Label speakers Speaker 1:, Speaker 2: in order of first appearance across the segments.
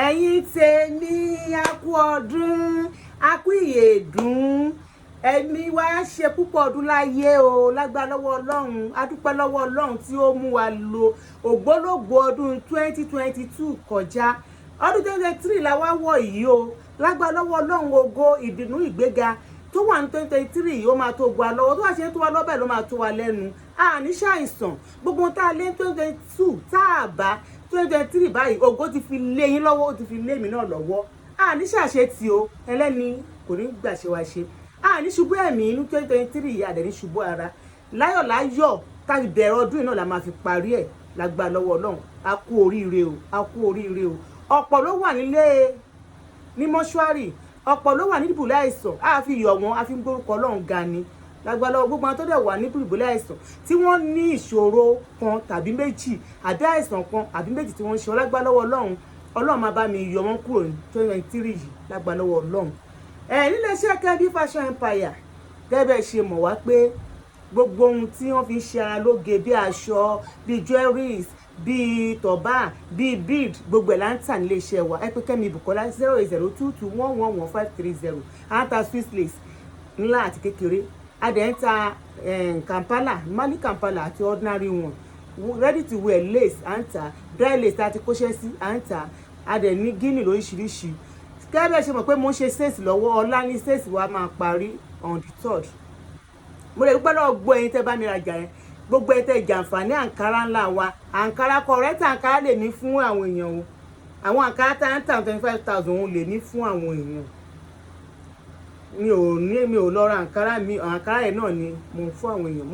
Speaker 1: ẹ̀yin tèmi a kú ọdún a kú ìyèdún ẹ̀mí wa ṣe púpọ̀ ọdún láyé o lágbára lọ́wọ́ Ọlọ́run a dúpẹ́ lọ́wọ́ Ọlọ́run tí ó mú wa lò ògbólógbòó ọdún 2022 kọjá ọdún 2023 la wá wọ̀ yìí o lágbára lọ́wọ́ Ọlọ́run ògo ìdùnnú ìgbéga tó wà ní 2023 ó máa tó gba lọ́wọ́ tó wà ṣe tó wà lọ́bẹ̀ ló máa tó wà lẹ́nu ní ṣàìsàn gbogbo tá a lé 2022 tá a bá 2023 báyìí ògo ti fi lé yín lọ́wọ́ ó ti fi lé mi náà lọ́wọ́ ní ṣàṣe tí o ẹlẹ́ni kò ní gbà ṣe wá ṣe ní ṣubú ẹ̀mí inú 2023 àdẹ̀ ní ṣubú ara láyọ̀ láyọ̀ tá a bẹ̀rẹ̀ ọdún yìí náà la máa fi parí ẹ̀ lágbára lọ́wọ́ Ọlọ́run a kú oríire o a kú oríire o ọ̀pọ̀ ló wà nílé ní mọ́ṣúárì ọ̀pọ̀ ló wà ní ìbùlẹ̀ àìsàn a fi yọ̀ wọ́n a fi ń gbórúkọ Ọlọ́run ga ni lágbára lọ́wọ́ gbogbo àwọn tó dẹ̀ wà ní ìbùlẹ̀ àìsàn tí wọ́n ní ìṣòro kan tàbí méjì àbí àìsàn kan àbí méjì tí wọ́n ń ṣe lágbára lọ́wọ́ Ọlọ́run máa bá mi yọ wọ́n kúrò ní 2023 yìí lágbára lọ́wọ́ Ọlọ́run nílé iṣẹ́ Kẹ́bí Fashion Empire gẹ́gẹ́ ṣe mọ̀ wá pé gbogbo ohun tí wọ́n fi ń ṣe ara lóge bí aṣọ bí jewelries bí tọ̀bá bí bead gbogbo ẹ̀ là ń tà nílé iṣẹ́ wa ẹ pé Kẹ́mi Bùkọ́lá 08022111530 à ń ta Swiss lace ńlá àti kékeré a dẹ̀ ń ta Kampala Mali Kampala àti ordinary one ready to wear lace à ń tà dry lace àti kóṣẹ́ sí à ń tà a dẹ̀ ní Guinea lóríṣiríṣi kẹ́bẹ̀ ṣe mọ̀ pé mo ń ṣe sales lọ́wọ́ ọ̀la ní sales wa máa parí on the 3rd mo lè dúpẹ́ lọ́wọ́ gbọ́ ẹ̀yin tẹ́ bá mi rajà yẹn gbogbo ẹ̀ tẹ́ jàǹfààní àǹkárá ńlá wa àǹkárá correct àǹkárá lè ní fún àwọn èèyàn o àwọn àǹkárá tá ń tà 25,000 òun lè ní fún àwọn èèyàn mi ò lọ ra àǹkárá mi àǹkárá yẹn náà ni mo fún àwọn èèyàn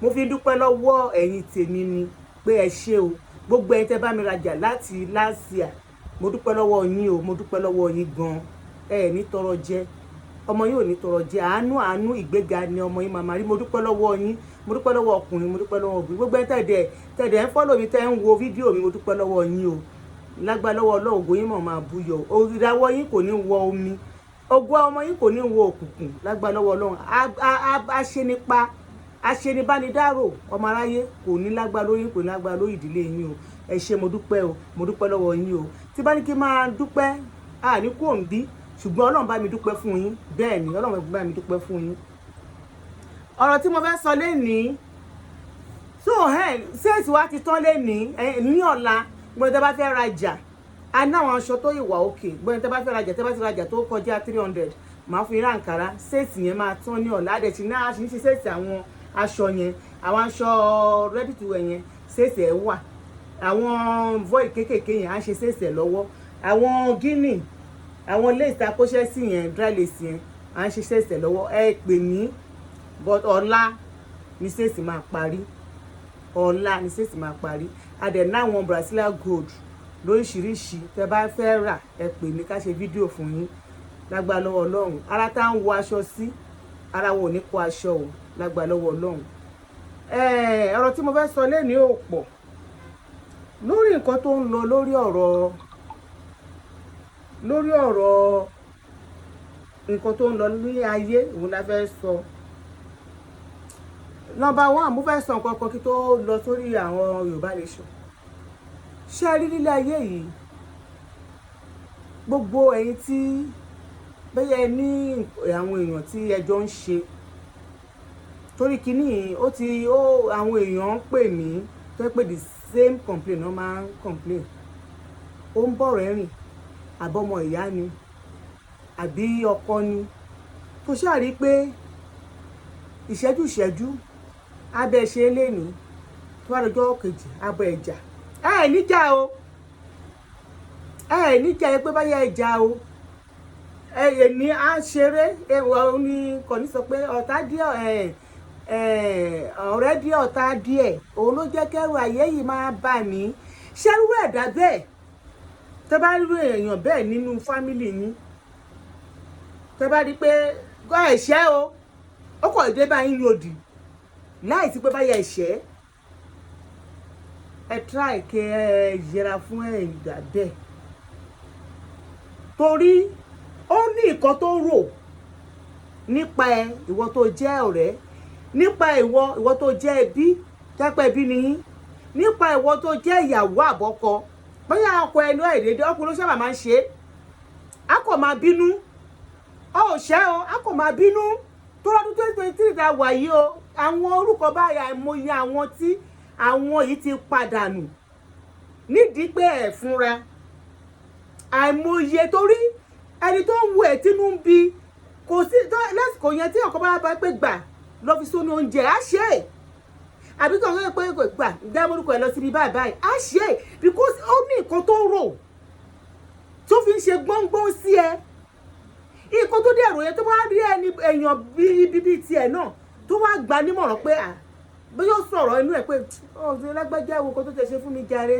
Speaker 1: mo fi dúpẹ́ lọ́wọ́ ẹ̀yin tèmi ni pé ẹ ṣé o gbogbo ẹ̀yin tẹ́ bá mi rajà láti last year mo dúpẹ́ lọ́wọ́ yín o mo dúpẹ́ lọ́wọ́ yín gan ní tọrọ jẹ ọmọ yín ò ní tọrọ jẹ àánú ìgbéga ni ọmọ yín màmá rí mo dúpẹ́ lọ́wọ́ yín mo dúpẹ́ lọ́wọ́ ọkùnrin mo dúpẹ́ lọ́wọ́ obìnrin gbogbo ẹ̀ tẹ̀dẹ̀ ń fọ́lọ̀ mi tẹ́ ń wo fídíò mi mo dúpẹ́ lọ́wọ́ yín o lágbá lọ́wọ́ Ọlọ́run ògo yín mọ̀ máa búyọ ìràwọ̀ yín kò ní wọ omi ògo ọmọ yín kò ní wọ òkùnkùn lágbá lọ́wọ́ Ọlọ́run aṣenibánidárò ọmọ aráyé kò ní lágbá lórí kò ní lágbá lórí ìdílé yín o ẹ ṣé mo dúpẹ́ o mo dúpẹ́ lọ́wọ́ yín o tí bá ní kí n máa dúpẹ́ ní kò ń bí ṣùgbọ́n Ọlọ́run bá mi dúpẹ́ fún yín bẹ́ẹ̀ ni Ọlọ́run bá mi dúpẹ́ fún yín ọ̀rọ̀ tí mo fẹ́ sọ lénìí sẹ́ẹ̀sì wa ti tán lénìí ní ọ̀la gbọ́dọ̀ tẹ́ bá fẹ́ rajà a ní àwọn aṣọ tó ìwà òkè gbọ́dọ̀ tẹ́ bá fẹ́ rajà tẹ́ bá ti rajà tó kọjá 300 máa fún yín ránkárá sẹ́ẹ̀sì yẹn máa tán ní ọ̀la àdẹ̀tì náà ṣe sẹ́ẹ̀sì àwọn aṣọ yẹn àwọn aṣọ ready to wear yẹn sẹ́ẹ̀sì ẹ̀ wà àwọn void kéékèèké yẹn á ṣe sẹ́ẹ̀sì lọ́wọ́ àwọn Guinea àwọn lace akóṣẹ́ sí yẹn dry lace yẹn á ṣe sẹ́ẹ̀sì lọ́wọ́ ẹ pè mí but ọ̀la ní sẹ́ẹ̀sì máa parí ọ̀la ní sẹ́ẹ̀sì máa parí adẹ̀ náwọn Brazilian gold lóríṣiríṣi tẹ́ bá fẹ́ rà ẹ pè mí ká ṣe fídíò fún yín lágbára lọ́wọ́ Ọlọ́run ara tá ń wọ aṣọ sí ara wọn ò ní kó aṣọ o lágbára lọ́wọ́ Ọlọ́run ọ̀rọ̀ tí mo fẹ́ sọ lẹ́ni ò pọ̀ lórí nǹkan tó ń lọ lórí ọ̀rọ̀ nǹkan tó ń lọ ní ayé òun la fẹ́ sọ number 1 mo fẹ́ sọ nǹkan kan kí tó lọ sórí àwọn Yorùbá nation ṣé rí nílé ayé yìí gbogbo ẹ̀yin tí bẹ́yẹ ní àwọn èèyàn tí ẹjọ́ ń ṣe torí kíní àwọn èèyàn ń pè mí tó pé the same complaint náà máa ń complain ó ń bọ̀ rẹ́rìn àbọ̀mọ ìyá ni àbí ọkọ ni tó ṣàrí pé ìṣẹ́jú abẹ́ ṣe léni tó wá lọ́jọ́ kejì abọ́ ẹ̀jà níjà o níjà pé báyà ẹ̀jà o ní à ń ṣeré ní kọ́ni sọ pé ọ̀tá díẹ̀ ọ̀rẹ́ díẹ̀ ọ̀tá díẹ̀ òun ló jẹ́ kẹ́rù ayé yìí máa bà mí ṣẹ́rú ẹ̀dá bẹ́ẹ̀ tẹ́ bá rí èèyàn bẹ́ẹ̀ nínú fámìlì yín tẹ́ bá rí pé gbọ́ ẹ̀ṣẹ́ o ó kọ̀ dé bá yín lòdì láì sí pé báyà ẹ̀ṣẹ́ ẹ try kẹ́ ẹ yẹra fún ẹ̀dá bẹ́ẹ̀ torí ó ní nǹkan tó rò nípa ìwọ tó jẹ́ ọ̀rẹ́ nípa ìwọ tó jẹ́ ẹbí tẹ́pẹ́ ẹbí nìyí nípa ìwọ tó jẹ́ ìyàwó àbọ́kọ bóyá ọkọ ẹnu ẹ̀ dédé ọkùnrin ló sábà máa ń ṣe á kò máa bínú ó ṣẹ́ o á kò máa bínú tó lọ́dún 2023 ta wà yìí o àwọn orúkọ báyà àìmọye àwọn tí àwọn yìí ti padànù nídìí pé ẹ̀ fúnra àìmọye torí ẹni tó ń wo ẹ̀ tínú ń bi kò sí lásìkò yẹn tí ọkọ bá pé gbà lọ fi sóní oúnjẹ á ṣe é àbí kàn ń pé gbà dá orúkọ ẹ̀ lọ síbi báyìí báyìí á ṣe é because ó ní nǹkan tó rò tó fi ń ṣe gbọ́ngbọ́n sí ẹ nǹkan tó dé ẹ̀rọ yẹn tó bá rí ẹni èèyàn bíbí tiẹ̀ náà tó wá gbà nímọ̀ràn pé bóyá ó sọ̀rọ̀ inú ẹ̀ pé ọ̀sẹ̀ lágbájá wo kan tó tẹ̀ ṣe fún mi jàre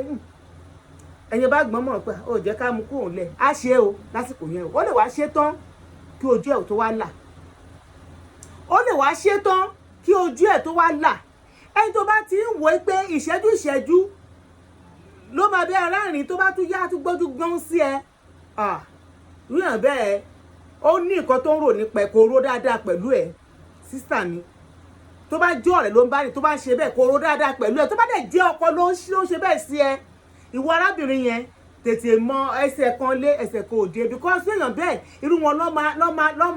Speaker 1: ẹ̀yin bá gbọ́n mọ̀ pé ó jẹ́ ká mú kúrò lẹ̀ á ṣe o lásìkò yẹn ó lè wá ṣe tán kí ojú ẹ̀ tó wá là ó lè wá ṣe tán kí ojú ẹ̀ tó wá là ẹni tó bá ti ń wò pé ìṣẹ́jú ló máa bẹ́ aráàrin tó bá tún yá tún gbójú gbọ́n sí ẹ ríyàn bẹ́ẹ̀ ó ní nǹkan tó ń rò nípa ẹ̀ kò rò dáadáa pẹ̀lú ẹ̀ sísà mi tó bá jẹ́ ọ̀rẹ́ ló ń bá ní tó bá ń ṣe bẹ́ẹ̀ kò rò dáadáa pẹ̀lú ẹ̀ tó bá dẹ̀ jẹ́ ọkọ ló ń ṣe bẹ́ẹ̀ sí ẹ ìwọ arábìnrin yẹn tètè mọ ẹsẹ̀ kan lé ẹsẹ̀ kan òde because èèyàn bẹ́ẹ̀ irú wọn lọ́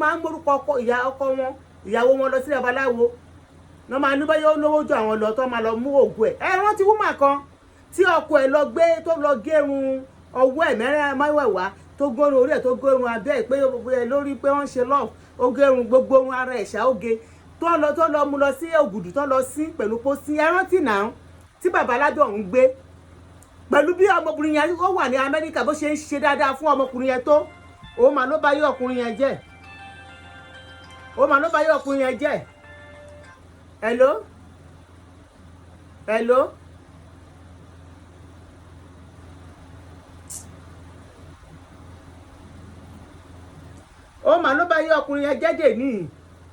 Speaker 1: máa ń gbórúkọ ọkọ wọn ìyàwó wọn lọ sí babaláwo lọ́ máa ní báyọ̀ lówó ju àwọn lọ tó máa lọ mú òògùn ẹ̀ rántí wúmà kan tí ọkọ ẹ̀ lọ gbé tó lọ gérun ọwọ́ ẹ̀ mẹ́rin máwẹ̀wá tó górun orí ẹ̀ tó górun abẹ́ ẹ̀ pé lórí pé wọ́n ṣe lọ́ọ̀ ó gérun gbogbo orun ara ẹ̀ ṣàóge tó lọ mú lọ sí ògùdù tó lọ sí pẹ̀lú pósí ẹ rántí náà tí bàbá aládùn ọ̀hún gbé pẹ̀lú bí ọmọkùnrin yẹn ó wà ní Amẹ́ríkà bó ṣe ń ṣe dáadáa fún ọmọkùnrin yẹn tó òun mà ló bá yé ọkùnrin yẹn jẹ́ hello ó mà ló bá yé ọkùnrin yẹn jẹ́ dè ní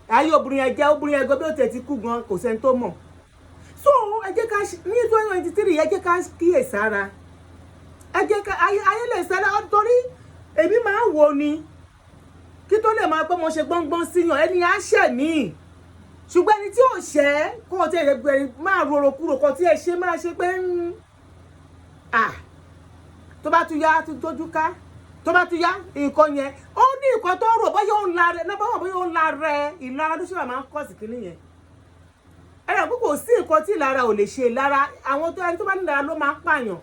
Speaker 1: ayé obìnrin yẹn gan bí ó tẹ̀ ti kú gan kò sẹ́ni tó mọ̀ so ẹ jẹ́ ká ní 2023 ẹ jẹ́ ká kíyèsára ẹ jẹ́ ká ayé lè sára torí èmi máa ń wò ni kí tó lè máa pé mo ṣe gbọ́ngbọ́n síyàn ẹni á ṣẹ̀ mí ṣùgbọ́n ẹni tí ò ṣẹ́ kó o tí ẹ gbẹ̀rẹ̀ máa rorò kúrò kó tí ẹ ṣe máa ṣe pé tó bá tún yá tójú ká tó bá tún yá nǹkan yẹn ó ní nǹkan tó rò bóyá ó ń la rẹ bóyá ó ń la rẹ ìlara ló ṣe máa ń kọ́ sí kinní yẹn ẹ̀rọ pé kò sí nǹkan tí ìlara ò lè ṣe ìlara àwọn ẹni tó bá ní ìlara ló máa ń pààyàn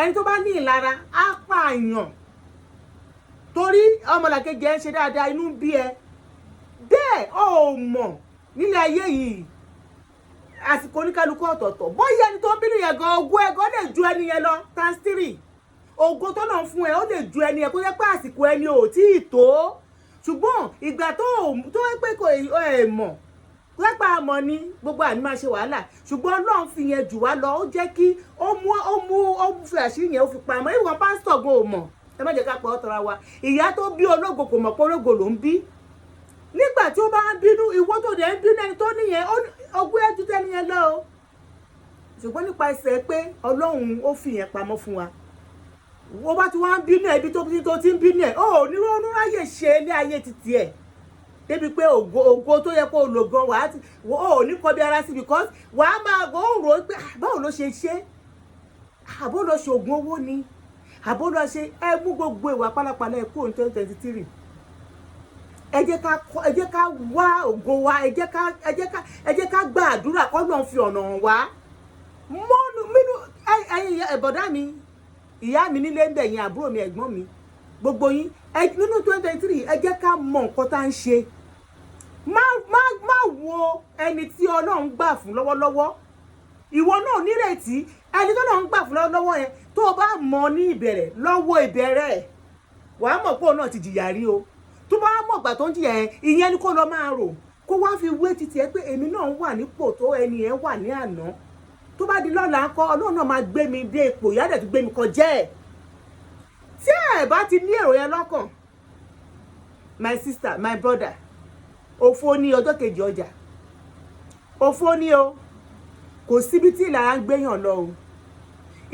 Speaker 1: ẹni tó bá ní ìlara á pààyàn torí ọmọlàkejì ẹ ń ṣe dáadáa inú bí ẹ bẹ́ẹ̀ ó mọ̀ nílé ayé yìí àsìkò oníkálukú ọ̀tọ̀ọ̀tọ̀ bóyá ẹni tó ń bínú yẹn gan ogún ẹ̀gọ́ lè ju ẹni yẹn lọ times 3 ògo tó náà fún ẹ ó lè ju ẹni yẹn kó jẹ́ pé àsìkò ẹni ò tí ì tó ṣùgbọ́n ìgbà tó pé kò mọ̀ lápá àmọ́ ni gbogbo àní máa ṣe wàhálà ṣùgbọ́n Ọlọ́run fi yẹn jù wá lọ ó jẹ́ kí ó fi àṣírí yẹn ó fi pamọ́ ìwọ̀n pásítọ̀ gan ò mọ̀ ẹ má jẹ́ ká pọ̀ ọ́tọ́ra wa ìyá tó bí ológo kò mọ̀ pé ológo ló ń bí nígbà tí ó bá ń bínú ìwọ tó dẹ̀ ń bínú ẹni tó níyẹn ogún ẹ̀ tún tẹ́ni yẹn lọ o ṣùgbọ́n nípa ẹsẹ̀ pé Ọlọ́run ó fi yẹn pamọ́ fún wa wọ́n bá ti wá ń bínú ẹbí tó ti ń bínú ẹ̀ ó ní ronú ráyè ṣe ilé ayé títí ẹ̀ débi pé ògo tó yẹ kó o lò gan wàá ò ní kọbi ara sí because wàá máa gbọ́ òun rò pé báwo ló ṣe àbó lọ ṣe oògùn owó ni àbó lọ ṣe ẹ mú gbogbo ìwà pálapàla ẹ kúrò ní 2023 ẹ jẹ́ ká wá ògo wa ẹ jẹ́ ká gba àdúrà kọ́ lọ́n fi ọ̀nà hàn wá mọ́nú mínú ẹ̀yin ẹ̀bọ̀dá mi ìyá mi nílé ń bẹ̀ yín àbúrò mi ẹ̀gbọ́n mi gbogbo yín nínú 2023 ẹ jẹ́ ká mọ nǹkan tá ń ṣe má wo ẹni tí Ọlọ́run gbà fún lọ́wọ́lọ́wọ́ ìwọ náà nírètí ẹni tó Ọlọ́run gbà fún lọ́wọ́lọ́wọ́ yẹn tó o bá mọ ní ìbẹ̀rẹ̀ lọ́wọ́ ìbẹ̀rẹ̀ wàá mọ̀ pé òun náà ti jìyà rí o tó bá mọ̀ gbà tó ń jìyà yẹn ìyẹn ni kó lọ máa rò kó wá fi wé títí ẹ pé èmi náà wà nípò tó ẹni yẹn wà ní àná tó bá di lọ́la ńkọ́ Ọlọ́run náà máa gbé mi dé ipò ìyá dẹ̀ tó gbé mi kọjá ẹ̀ tí ẹ bá ti ní èrò yẹn lọ́kàn my sister my brother òfò ní ọjọ́ kejì ọjà òfò ní o kò síbi tí ìlara ń gbéyàn lọ o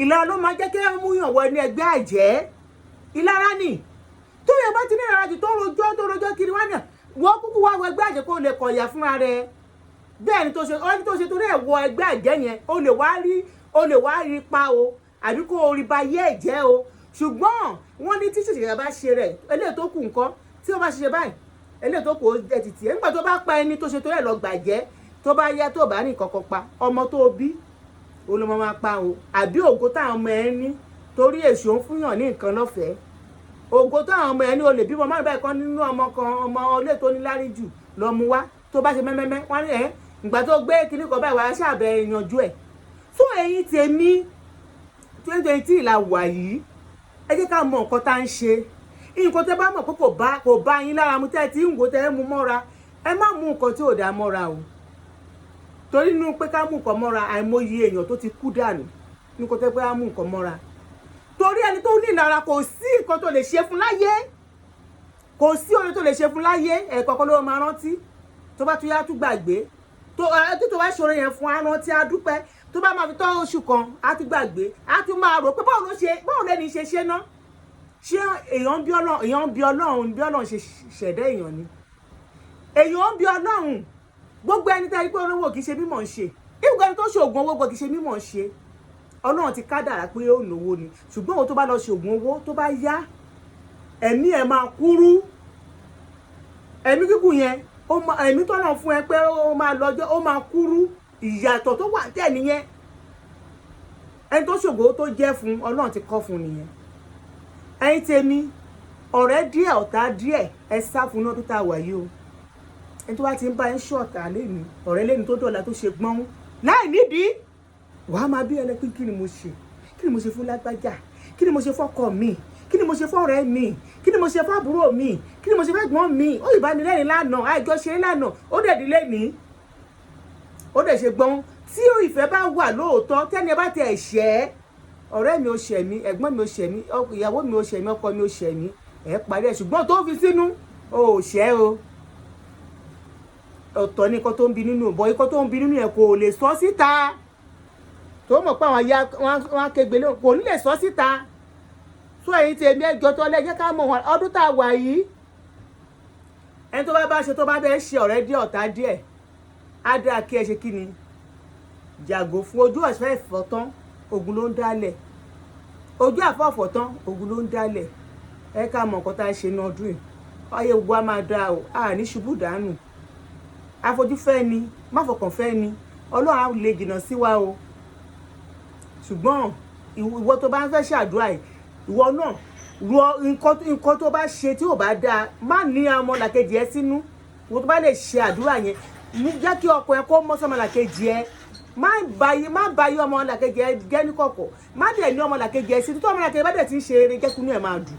Speaker 1: ìlara ló máa jẹ́ kí ẹ mú yàn wọ ní ẹgbẹ́ àjẹ́ ìlara ni tó yẹ bá ti ní ìlara jù tó rojọ́ kiri wá náà wọ́n kúkú wá wọ ẹgbẹ́ àjẹ́ kó lè kọ̀yà fúnra rẹ̀ bẹ́ẹ̀ ni tó ṣe torí ẹ̀ wọ ẹgbẹ́ àjẹ́ yẹn o lè wá rí pa o àbí kó orí ba yé ẹ̀jẹ̀ o. Ṣùgbọ́n wọ́n ní tí ṣèṣe bá ṣe rẹ̀ eléyìí tó kù nǹkan tí ó bá ṣe báyìí eléyìí tó kù ó jẹ́ títì ẹ̀ nígbà tó bá pa ẹni tó ṣe tó yẹ lọ gbàjẹ́ tó bá yá tó bá ní kankan pa ọmọ tó bí olùmọ̀ máa pa o àbí ògo táwọn ọmọ ẹ ní torí èṣù ń fúnyàn ní nǹkan lọ́fẹ̀ẹ́ ògo táwọn ọmọ ẹ ní o lè bímọ márùn báyìí kan nínú ọmọ kan ọmọ ilé tó ní lárí jù lọ mú wá tó bá ṣe mẹ́mẹ́mẹ́ wọ́n ní ìgbà tó gbé kinní kan báyìí wàá ṣàbẹ̀ yanjú ẹ̀ fún ẹ̀yin tèmi 2020 la wà yìí ẹ jẹ́ ká mọ nǹkan tá ń ṣe nǹkan tẹ́ bá mọ̀ pé kò bá yín lára mu tẹ́ tí ń wò tẹ́ mú mọ́ra ẹ má mú nǹkan tí ò dá mọ́ra o torí nínú pé ká mú nǹkan mọ́ra àìmọye èèyàn tó ti kú dànù nǹkan tẹ́ pé ká mú nǹkan mọ́ra torí ẹni tó ní ìlara kò sí nǹkan tó lè ṣe fún láyé kò sí oore tó lè ṣe fún láyé ẹ̀kọ́kọ́ ló máa rántí tó bá tún yá tún gbàgbé tó bá ṣòro yẹn fún arántí á dúpẹ́ tó bá máa fi tọ́ oṣù kan á tún gbàgbé á tún máa rò pé báwo lẹ́ni ṣe náà ṣé èèyàn bí ọlọ́run ṣe ṣẹ̀dá èèyàn ni èèyàn bí ọlọ́run gbogbo ẹni tẹ́ rí pé olówó kìí ṣe mímọ̀ ń ṣe ìgbà ẹni tó ṣe oògùn owó kìí ṣe mímọ̀ ń ṣe ọlọ́run ti kádàrá pé ó lówó ni ṣùgbọ́n òun tó bá lọ ṣe oògùn owó tó bá yá ẹ̀mí ẹ̀ máa kúrú ẹ̀mí gígùn yẹn ẹ̀mí tó náà fún ẹ pé ó máa lọ́jọ́ ó máa kúrú ìyàtọ̀ tó wà tẹ̀ nìyẹn ẹni tó ṣògo tó jẹ́ fún ọlọ́run ti kọ́ fún nìyẹn ẹ̀yin tèmi ọ̀rẹ́ díẹ̀ ọ̀tá díẹ̀ ẹ sá fún náà tó tá a wà yìí o ẹni tó bá ti ń bá ẹ ń ṣọ̀tá lẹ́nu ọ̀rẹ́ lẹ́nu tó dọ̀la tó ṣe gbọ́n láì nídìí wàá máa bí ẹni pé kí ni mo ṣe fún lágbájá kí ni mo ṣe fọ́kọ mi kí ni mo ṣe fọ́rẹ́ mi kí ni mo ṣe fábúrò mi kí ni mo ṣe fẹ́gbọ́n mi ó ìbánilẹ́rìn lánàá àìjọṣe lánàá ó dẹ̀ dílé ní ó dẹ̀ ṣe gbọ́n tí ìfẹ́ bá wà lóòótọ́ tẹ́ni ẹ bá tẹ ẹ̀ṣẹ́ ọ̀rẹ́ mi ò ṣẹ̀ mí ẹ̀gbọ́n mi ò ṣẹ̀ mí ìyàwó mi ò ṣẹ̀ mí ọkọ mi ò ṣẹ̀ mí ẹ̀ parí ẹ̀ ṣùgbọ́n tó fi sínú ò ṣẹ́ o ọ̀tọ̀ ní ikọ́ tó ń bi nínú bọ́ ikọ́ tó ń bi nínú ẹ̀ kò lè sọ síta tó mọ̀ pé àwọn aya wọn kegbe lé kò ní lè sọ síta tó ẹ̀yin tí èmi ẹjọ́ tó lẹ́jẹ́ ká mọ̀ ọdún tá a wà yìí ẹni tó bá ṣe tó bá bẹ́ẹ̀ ṣe ọ̀rẹ́ díẹ̀ ọ̀tá díẹ̀ á dáa kí ẹ ṣe kí ni jàgò fún ojú ọ̀sẹ̀ ìfọ̀tán ogun ló ń dálẹ̀ ojú àfọ̀fọ̀ tán ogun ló ń dálẹ̀ ẹ ká mọ̀ nǹkan tá a ṣe ní ọdún yìí ayé gbogbo á máa dáa o a ní ṣubú dànù afojúfẹ́ ni máfọkànfẹ́ ni ọlọ́run á lè jìnnà sí wa o ṣùgbọ́n ìwọ tó bá ń fẹ́ ṣàdúrà yìí ìwọ náà rọ nǹkan tó bá ṣe tí ò bá dáa má ní ọmọlàkejì ẹ sínú ìwọ tó bá lè ṣe àdúrà yẹn jẹ́ kí ọkọ ẹ kó mọ́ sọmọlàkejì ẹ má báyé ọmọlàkejì ẹ jẹ́ ní kọ̀kọ̀ má dẹ̀ ní ọmọlàkejì ẹ sí tó ọmọlàkejì bá dẹ̀ ti ń ṣe eré jẹ́ kínú ẹ̀ máa dùn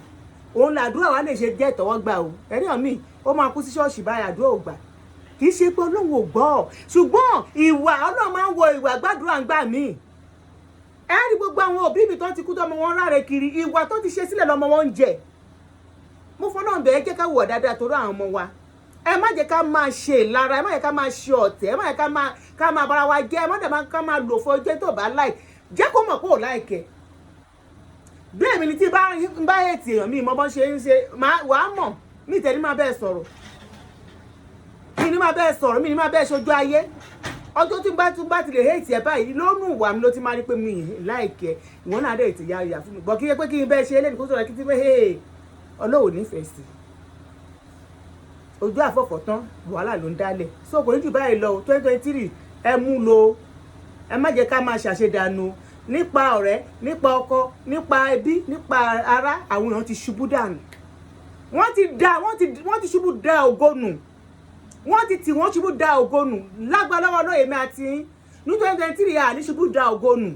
Speaker 1: òun làdúrà wa lè ṣe jẹ́ ìtọ́wọ́gbà o ẹ̀rí ọ̀mí ó máa kú sí ṣọ́ọ̀ṣì báyìí àdúrà ò gbà kì í ṣe pé ọlọ́run ò gbọ́ ṣùgbọ́n ìwà ọlọ́run máa ń wo ìwà gbàdúrà ń gbà míì ẹ rí gbogbo àwọn òbí mi tó ti kú tọmọ wọn ráre kiri ìwà tó ti ṣe sílẹ̀ lọ́mọ wọn ń jẹ mo fọ́nà bẹ́ẹ̀ jẹ́ ká wọ̀ dáadáa torí àwọn ọmọ wa ẹ má jẹ́ ká máa ṣe ìlara ẹ má jẹ́ ká máa ṣe ọ̀tẹ̀ ẹ má jẹ́ ká máa bára wa jẹ́ ẹ má jẹ́ ká máa lò fún ọjọ́ tó bá láì jẹ́ kó mọ̀ pé ò láìkẹ́ bí èmi ni tí bá ètì èèyàn mi mọ́ bọ́n ṣe ń ṣe wàá mọ̀ ní ìtẹ́ni máa bẹ́ẹ̀ sọ̀rọ̀ mi ní máa bẹ́ẹ̀ sọ̀rọ̀ mi ní máa bẹ́ẹ̀ ṣojú ayé ọjọ́ tí bá ti lè hate ẹ báyìí lónú ìwà mi ló ti máa rí pé mi láìkẹ́ ìwọ́n náà dẹ̀ ti ya fún mi bọ̀ kí pé kí n bẹ́ẹ̀ ṣe eléyìí kó sọ̀rọ̀ kí ti pé ọlọ́wọ́ nífẹ̀ẹ́ sí ojú àfọ̀fọ̀ tán wàhálà ló ń dálẹ̀ so kò ní jù báyìí lọ 2023 ẹ mú lò ẹ má jẹ́ ká máa ṣàṣedànù nípa ọ̀rẹ́ nípa ọkọ nípa ẹbí nípa ará àwọn èèyàn ti ṣubú dànù wọ́n ti ṣubú da ògo nù wọ́n ṣubú da ògo nù lágbára lọ́wọ́ lóye mi àti ní 2023 à ní ṣubú da ògo nù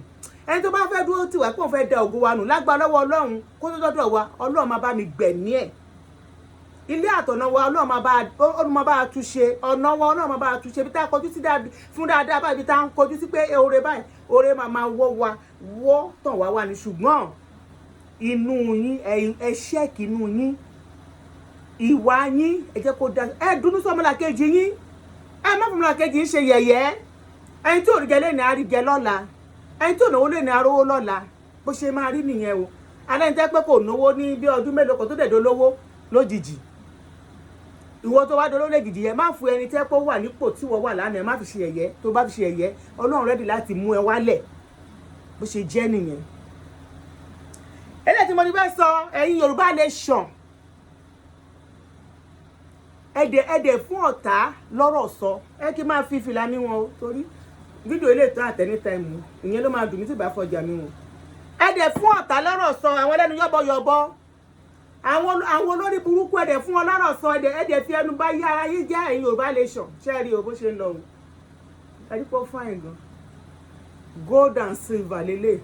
Speaker 1: ẹni tó bá fẹ́ dúró tì wá pé òun fẹ́ da ògo wa nù lágbára lọ́wọ́ ọlọ́run kó tó dọ́dọ̀ wa ọlọ́run máa bá mi gbẹ̀mí ẹ̀ ilé àtọ̀nà wa ọlọ́run máa bá a túnṣe ọ̀nà wa ọlọ́run máa bá a túnṣe bí tá a kọjú sí fún dáadáa báyìí bí tá a ń kọjú sí pé oore báyìí oore máa wọ́ tàn wá ní ṣùgbọ́n inú yín ẹ ṣẹ́ẹ̀kì inú yín ìwà yín ẹ jẹ́ kó dá ẹ dúnú sí ọmọlàkejì yín ẹ má fún ọmọlàkejì yín ṣe yẹ̀yẹ́ ẹni tí ò rí jẹ lẹ́nu àríjẹ lọ́la ẹni tí ò náwó lẹ́nu arówó lọ́la bó ṣe máa rí nìyẹn o alẹ́ ní tẹ́ pé kò náwó ní bí ọdún mélòó kan tó dẹ̀ dolówó lójijì ìwọ tó wá dolówó lójijì yẹn má fún ẹni tẹ́ pé ó wà nípò tí wọ́n wà lánàá ẹ má fi ṣe yẹ̀yẹ́ tó bá fi ṣe yẹ̀yẹ́ ọlọ́run rẹ́dì láti mú ẹ wálẹ̀ bó ṣe jẹ́ nìyẹn tí mo ní fẹ́ sọ ẹ̀yin Yorùbá nation ẹ̀dẹ̀ fún ọ̀tá lọ́rọ̀ sọ ẹ kí máa fi fìlà mi wọn o torí fídíò ilé ìtàn àtẹni táìmù ìyẹn ló máa dùn mí tí bá fọjà mi wọn ẹ̀dẹ̀ fún ọ̀tá lọ́rọ̀ sọ àwọn ẹlẹ́nu yọ́bọ̀yọ̀bọ̀ àwọn olórí burúkú ẹ̀dẹ̀ fún wọn lọ́rọ̀ sọ ẹ̀dẹ̀ fi ẹnu bá yá ara yín jẹ́ ẹ̀yin Yorùbá nation ṣé ẹ rí o bó ṣe ń lọ o ẹ̀dí pọ̀ fáìn gan gold and silver lélẹ̀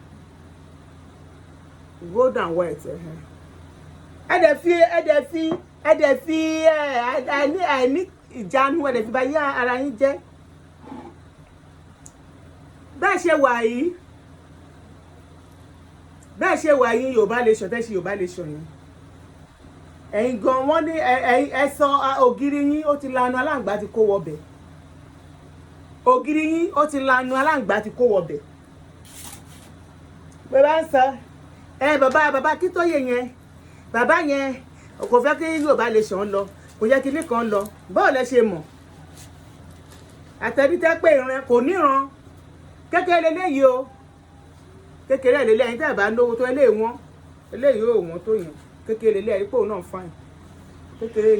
Speaker 1: gold and white ẹ̀dẹ̀ fi àìní ìjánu ẹ̀dẹ̀ fi bá yá ara yín jẹ́ bẹ́ẹ̀ ṣe wà yín Yorùbá nation tẹ́ ṣe Yorùbá nation yẹn ẹ̀yin gan wọ́n ní ẹ̀sọ ògiri yín ó ti lanu aláǹgbá ti kó wọbẹ̀ ògiri yín ó ti lanu aláǹgbá ti kó wọbẹ̀ bàbá ń sọ bàbá Akíntóyè yẹn bàbá yẹn kò fẹ́ kí Yorùbá nation lọ kò yẹ kí nìkan lọ báwo lẹ ṣe mọ̀ àtẹ̀bítẹ́ pé ìran kò níran kékeré lélẹ́yìí o kékeré lélẹ́yìn tẹ́ ẹ̀ bá lówó tó eléyìí ò wọ́n tó yẹn kékeré lélẹ́yìí pò náà fáìn kékeré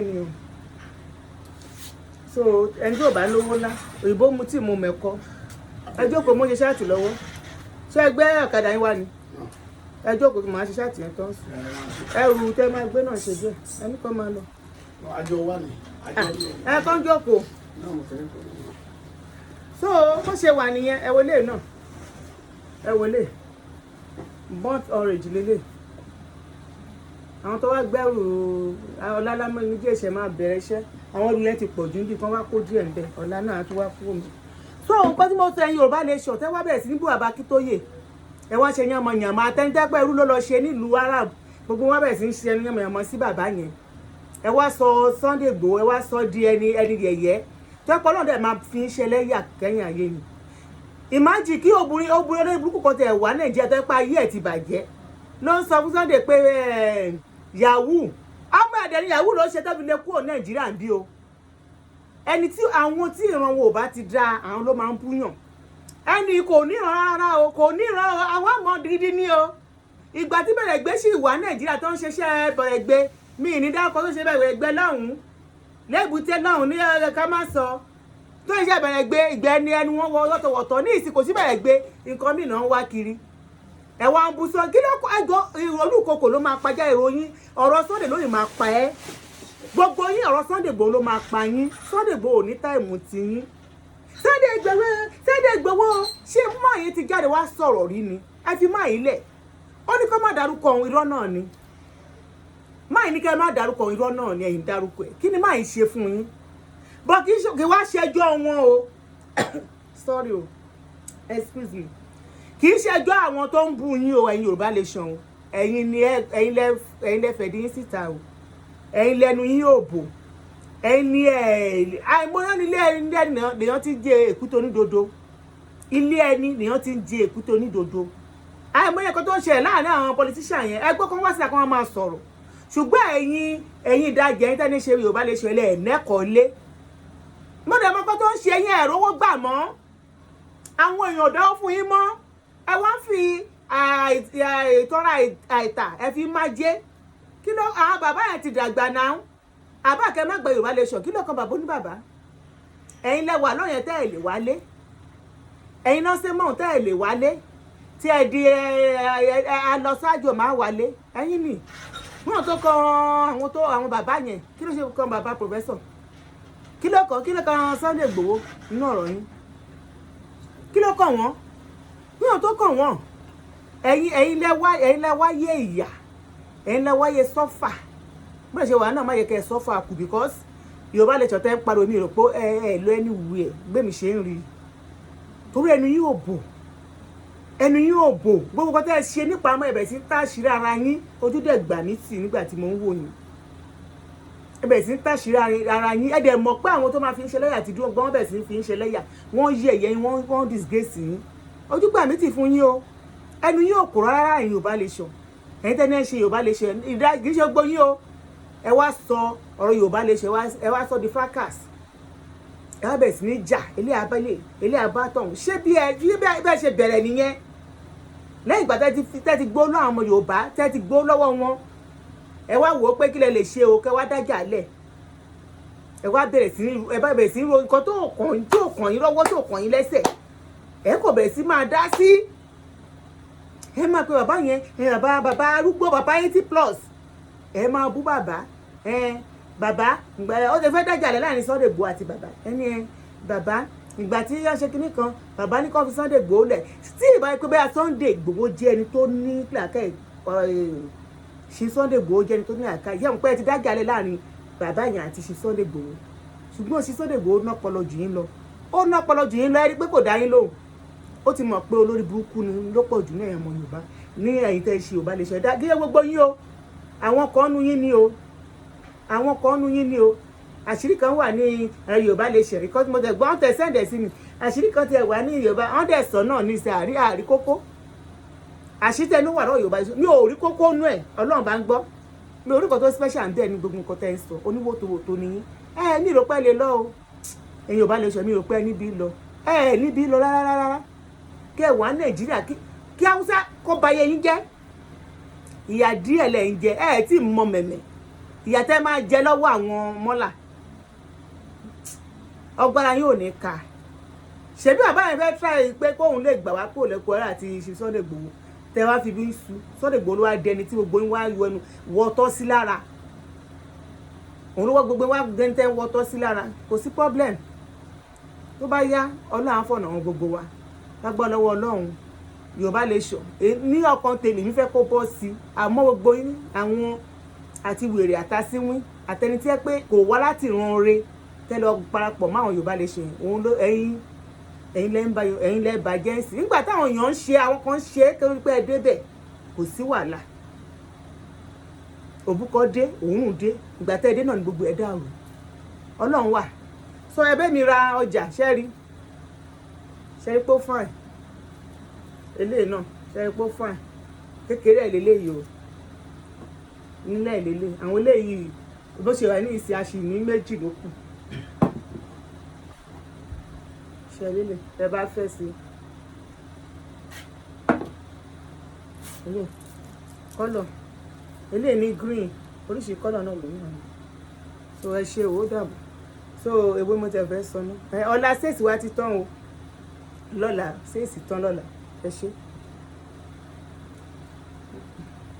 Speaker 1: ni o so ẹni tó bá lówó ńlá òyìnbó mu tí mo mẹ́kọ́ ẹ jókòó mo ṣe ṣáàtì lọ́wọ́ ṣé ẹgbẹ́ ọ̀kadà yín wá ni ẹ jókòó kí màá ṣe ṣáàtì yẹn tán sí ẹrù tẹ́ máa gbé náà ṣe díẹ̀ ẹni kan máa lọ.
Speaker 2: àjọ wà ní
Speaker 1: ẹ kàn jókòó so bó ṣe wà nìyẹn ẹ wọlé náà ẹ wọlé burnt orange lélẹ̀ àwọn tó wá gbẹ́rù ọlálámọ́ ní díẹ̀ ṣe máa bẹ̀rẹ̀ iṣẹ́ àwọn olùyẹn ti pọ̀ jù níbi kan wá kó díẹ̀ ń bẹ ọ̀la náà tó wá kúrò mi. so nǹkan tí mo sọ ẹ̀yin Yorùbá nation tẹ́ wá bẹ̀rẹ̀ sí ní bú bàbá Akíntóyè ẹ wá ṣe yànmọ̀yànmọ̀ àtẹnudẹ́pẹ́ irú ló lọ ṣe nílùú Arab gbogbo wọn bẹ̀rẹ̀ sí ní ṣe yànmọ̀yànmọ̀ sí bàbá yẹn ẹ wá sọ Sunday Igboho ẹ wá sọ di ẹni yẹ̀yẹ́ tẹ́pọ̀ náà dẹ̀ máa fi ń ṣẹlẹ́yà kẹ́yìn ayé ni ìmájì kí obìnrin olórí burúkú kan tẹ̀ wá Nàìjíríà tó pa ayé ẹ̀ ti bàjẹ́ ló ń sọ fún Sunday pé yahoo ọmọ ẹ̀dẹ̀ ni yahoo ló ṣe tó fi lè kúrò Nàìjíríà ń bí o ẹni tí àwọn tí ìran wo bá ti dá àwọn ló máa ń búyàn ẹni kò níran rárá o kò níran àwọn àmọ́ dídí ní o ìgbà tí bẹ̀rẹ̀ gbé sí ìwà Nàìjíríà tó ń ṣiṣẹ́ bẹ̀rẹ̀ gbé mi ní dákọ̀ tó ṣe bẹ̀rẹ̀ gbé lọ́hùn-ún lẹ́bùté lọ́hùn ní ká má sọ tó ń ṣe bẹ̀rẹ̀ gbé ìgbẹ́ ni ẹnu wọn wọ lọ́tọ̀wọ̀tọ̀ ní ìsìnkú sí bẹ̀rẹ̀ gbé nǹkan mìíràn ń wá kiri ẹ̀wọ̀n àbùsọ kí ló kọ́ ẹjọ́ ìrònú kòkò ló máa pajá ìròyìn ọ̀rọ̀ Sunday lónìí máa pa ẹ́ gbogbo yín ọ̀rọ̀ Sunday Igboho ló máa pa yín Sunday Igboho ní táìmù ti yín Sunday Igboho ṣé máa yín ti jáde wá sọ̀rọ̀ rí ni ẹ fi máa yín lẹ̀ ó ní kó má dárúkọ ohun irọ́ náà ni máa yín ní kẹ́ má dárúkọ ohun irọ́ náà ni ẹ̀yin dárúkọ ẹ̀ kí ni máa yín ṣe fún yín bọ́ kí wá ṣẹjọ́ wọn o sorry o excuse me kì í ṣẹjọ́ àwọn tó ń bú yín o ẹ̀yin Yorùbá nation o ẹ̀yin lẹ́fẹ̀ẹ́ dín síta o ẹ̀yin lẹ́nu yín ò bò ẹ̀yin ní àìmọ́yán nílé ẹni lèèyàn ti jẹ èkúté onídodo ilé ẹni lèèyàn ti ń jẹ èkúté onídodo àìmọ́yán kan tó ń ṣẹlẹ̀ láàárín àwọn politician yẹn ẹgbẹ́ kan wá sí àkọ́ wọn máa sọ̀rọ̀ ṣùgbọ́n ẹ̀yin ìdajì ẹ̀yin tẹ́ni ṣe Yorùbá nation ẹlẹ́ẹ̀nẹ́kọ̀ọ́ lé mọ́dà mọ́kọ́ tó ń ṣe ẹ̀yin ẹ̀rọ owó gbà mọ́ àwọn èèyàn ọ̀dọ́ fún yín mọ́ ẹ wá ń fi ìtọ́ra àìtà ẹ fi máa jẹ́ kí ló àwọn bàbá yẹn ti dàgbà náà àbákẹ́ má gba Yorùbá nation kí ló kan bàbá oníbàbá ẹ̀yin lẹ́wà lọ́yẹn tẹ́ ẹ̀ lè wálé ẹ̀yin náà ṣe mọ́ tẹ́ ẹ̀ lè wálé tí ẹ di alọ́sájò máa wálé ẹ̀yin nì wọ́n tó kan àwọn bàbá yẹn kí ló ṣe kan bàbá professor kí ló kan Sunday Igboho nínú ọ̀rọ̀ yín kí ló kàn wọ́n wọ́n tó kàn wọ́n ẹ̀yin lẹ́wáyé ìyà ẹ̀yin lẹ́wáyé sọ́fà bó ṣe wà náà má yẹ kẹ́ ẹ sọ́fà kù because Yorùbá nation tẹ́ ń pariwo mi rò pé ẹ lọ ẹni wù ẹ gbẹ̀mí ṣe ń rí torí ẹnu yín ò bò gbogbo kan tẹ́ ẹ ṣe nípa ọmọ ẹ̀bẹ̀ sí táṣìírí ara yín ojú dẹ̀ gbà mí tì nígbà tí mo ń wò yín ẹ̀bẹ̀ sí táṣìírí ara yín ẹ dẹ̀ mọ̀ pé àwọn tó máa fi ń ṣe lẹ́yà ti dúró gbọ́n bẹ̀ sí fi ń ṣe lẹ́yà wọ́n yẹ̀yẹ́ yín wọ́n disgrace yín ojú gbà mí tì fún yín o ẹnu yín ò kò rárá ẹ̀yin Yorùbá nation ẹ̀yin tẹ́ ní ẹ ṣe Yorùbá nation kì í ṣe gbó yín o ẹ wá sọ ọ̀rọ̀ Yorùbá nation ẹ wá sọ di fracas ẹ wá bẹ̀ sí ní jà ilé abẹ́lé ilé abátọ̀hún ṣé bí ẹ ṣe bẹ̀rẹ̀ nìyẹn lẹ́yìn ìgbà tẹ́ ti gbó lọ́wọ́ àwọn ọmọ Yorùbá tẹ́ ti gbó lọ́wọ́ wọn ẹ wá wò ó pé kí lẹ lè ṣe o kẹ́ wá dájà lẹ̀ ẹ wá bẹ̀rẹ̀ sí ro nǹkan tó kàn yín lọ́wọ́ tó kàn yín lẹ́sẹ̀ ẹ kò bẹ̀rẹ̀ sí máa dá sí ẹ máa pe bàbá yẹn bàbá arúgbó bàbá 80+ ẹ máa bú bàbá bàbá ó ti fẹ́ dájà lẹ̀ láàrin Sunday Igboho àti bàbá ẹni bàbá ìgbà tí yá ṣe kinní kan bàbá ní kó fi Sunday Igboho lẹ̀ tí ìbá yẹ pé bẹ́ẹ̀ Sunday Igboho jẹ́ ẹni tó ní làákàyè ṣe Sunday Igboho jẹ́ ẹni tó ní làákàyè yẹ́n pé ẹ ti dájà lẹ̀ láàrin bàbá yẹn àti ṣe Sunday Igboho ṣùgbọ́n ṣe Sunday Igboho ná ọpọlọ jù yín lọ ó ná ọpọlọ jù yín lọ ẹ rí pé kò dá yín lóhùn ó ti mọ̀ pé olórí burúkú ni ló pọ̀ jù ní ẹ̀yàn ọmọ Yorùbá ní ẹ̀yìn tẹ́ ṣe Yorùbá lè ṣe dá gíyẹ gbogbo yín o àwọn kan nu yín ni o àwọn kan nu yín ni o àṣírí kan wà ní Yorùbá lè ṣe rìkọ́ tí mo tẹ̀ gbọ́ ọ́n tẹ̀ sẹ́ǹdẹ̀ sí mi àṣírí kan tẹ̀ wà ní Yorùbá ọ́n dẹ̀ sọ náà ní ìṣe àrí kókó àṣírí tẹnu wà lọ́wọ́ Yorùbá mi ò rí kókó nú ẹ̀ Ọlọ́run bá ń gbọ́ mi ò rí kan tó special ń bẹ̀ ní gbogbo nǹkan tẹ́ ń sọ oníwòtòwòtò nìyí ní ìrọ̀pẹ́ lè lọ o ẹ̀yin Yorùbá lè sọ mi ìrọ̀pẹ́ níbi lọ níbi lọ rárá kẹ́ wà Nàìjíríà kí Haúsá kó ba yẹ yín jẹ́ ìyà díẹ̀ lẹ̀ ń jẹ tí mọ mẹ̀mẹ̀ ìyà tẹ́ máa jẹ lọ́wọ́ àwọn mọ́là ọgbára yóò ní ká ṣebí bàbá yẹn fẹ́ try pé kóun lè gbà wá kó lẹ́kọ̀ọ́ rẹ̀ àti ṣe Sunday Igboho tẹ́ wá fi bí ń su Sunday Igboho ló wá dẹni tí gbogbo yín wá yọ ẹnu wọ́tọ́ sí lára òun ló wá gbogbo wá dẹni tẹ́ wọ́tọ́ sí lára kò sí problem tó bá yá Ọlọ́run fọ̀nà wọn gbogbo wa lágbọ́ lọ́wọ́ Ọlọ́run Yorùbá lè ṣọ ní ọkàn tèmi mi fẹ́ kó bọ́ sí àmọ́ gbogbo yín àwọn àti wèrè àtàsíwín àtẹni tí ẹ pé kò wá láti ran re tẹ́ lọ parapọ̀ mọ́ àwọn Yorùbá lè ṣe òun ló ẹ̀yin lẹ́ bàjẹ́ sí nígbà táwọn èèyàn ń ṣe àwọn kan ṣe é torí pé ẹ débẹ̀ kò sí wàhálà òbúkọ dé òórùn dé ìgbà tẹ́ ẹ dé náà ni gbogbo ẹ dàrú Ọlọ́run wà sọ ẹbẹ́ mi ra ọjà ṣẹ́rí pé ó fine eléyìí náà ṣẹ́rí pé ó fine kékeré ẹ̀ lélẹ́yìí o nílẹ̀ ìlélẹ̀ àwọn eléyìí bó ṣe wà ní ìsìn aṣì ní méjì ló kù ṣe lélẹ̀ ẹ bá fẹ́ sí eléyìí kọ́lọ̀ eléyìí ní green oríṣi kọ́lọ̀ náà ló ń wà ní so ẹ ṣe owó dàbọ̀ so ewé mo tẹ fẹ́ sọ náà ọ̀la ṣèèsì wa ti tán o lọ́la ṣèèsì tán lọ́la ẹ ṣe.